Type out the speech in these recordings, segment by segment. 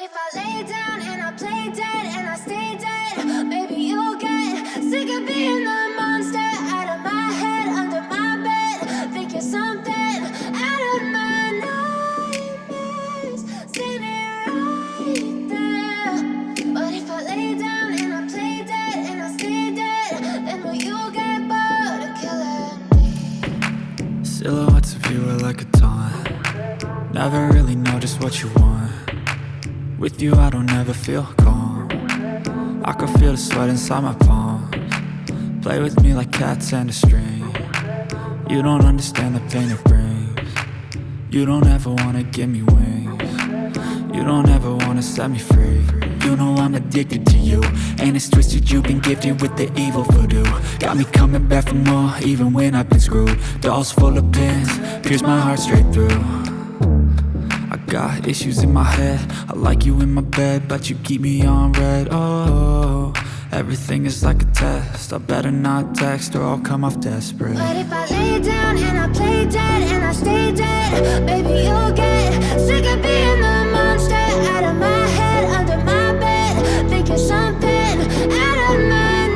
if I lay down and I play dead and I stay dead, maybe you'll get sick of being the monster out of my head, under my bed. Think you're something out of my nightmares, standing right there. But if I lay down and I play dead and I stay dead, then will you get bored of killing me? Silhouettes of you are like a taunt. Never really know just what you want. With you I don't ever feel calm. I can feel the sweat inside my palms. Play with me like cats and a string. You don't understand the pain it brings. You don't ever wanna give me wings. You don't ever wanna set me free. You know I'm addicted to you, and it's twisted, you've been gifted with the evil voodoo. Got me coming back for more, even when I've been screwed. Dolls full of pins, pierce my heart straight through. I got issues in my head, I like you in my bed, but you keep me on red. Oh, everything is like a test, I better not text or I'll come off desperate. But if I lay down and I play dead and I stay dead, baby you'll get sick of being the monster out of my head, under my bed. Think you're something out of my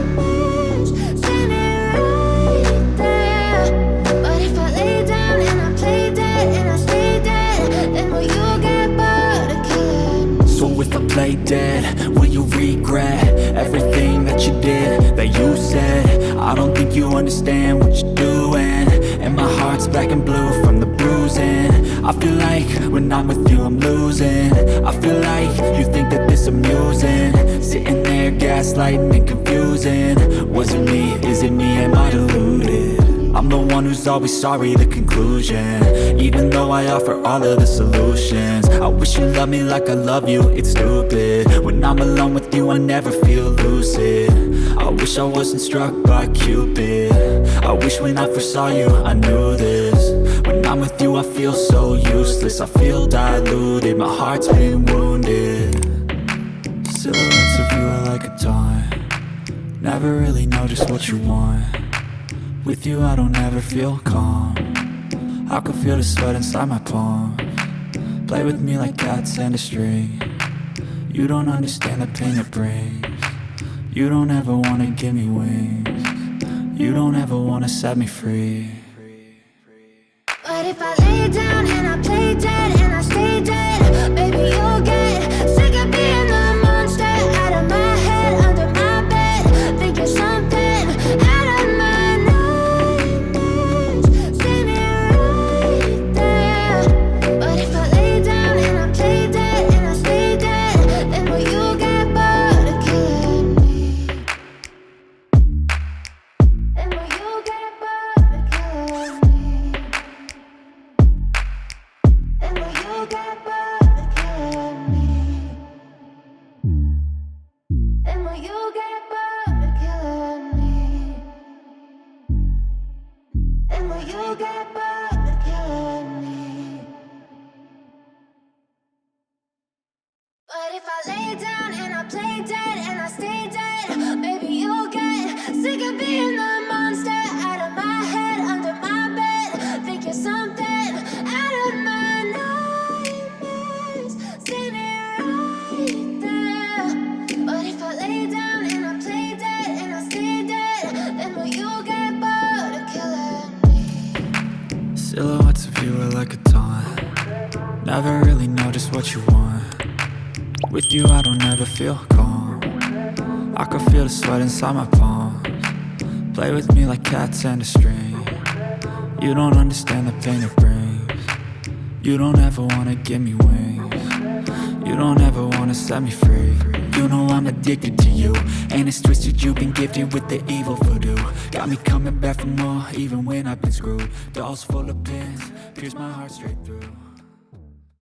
nightmares, standing right there. But if I lay down and I play dead and I stay dead, then will you get bored of killing me? So if I play dead, will you regret everything that you did, that you said? I don't think you understand what you're doing, and my heart's black and blue from the bruising. I feel like when I'm with you I'm losing. I feel like you think that this amusing, sitting there gaslighting and confusing. Was it me? Is it me? Am I deluded? I'm the one who's always sorry, the conclusion, even though I offer all of the solutions. I wish you loved me like I love you, it's stupid. When I'm alone with you I never feel lucid. I wish I wasn't struck by Cupid. I wish when I first saw you I knew this. When I'm with you I feel so useless, I feel diluted, my heart's been wounded. Silhouettes of you are like a taunt. Never really know just what you want. With you I don't ever feel calm. I can feel the sweat inside my palms. Play with me like cats and a string. You don't understand the pain it brings. You don't ever wanna give me wings. You don't ever wanna set me free. But if I lay down and I play dead and I stay dead, baby you'll get sick of being the monster out of my head, under my bed. Think you're something out of my nightmares, standing right there. But if I lay down and I play dead and I stay dead, then will you get bored of killing me? Then will you get bored of killing me? And will you get bored of killing me? And will you get bored of killing me? And will you get bored of killing me? But if I lay down and I play dead and I stay dead, maybe you'll get sick of being the monster out of my head, under my bed. Think you're something out of my nightmares, standing right there. But if I lay down and I play dead and I stay dead, then will you get bored of killing me? Silhouettes of you are like a taunt. Never really know just what you want. With you I don't ever feel calm. I can feel the sweat inside my palms. Play with me like cats and a string. You don't understand the pain it brings. You don't ever wanna give me wings. You don't ever wanna set me free. You know I'm addicted to you, and it's twisted, you've been gifted with the evil voodoo. Got me coming back for more, even when I've been screwed. Dolls full of pins, pierce my heart straight through.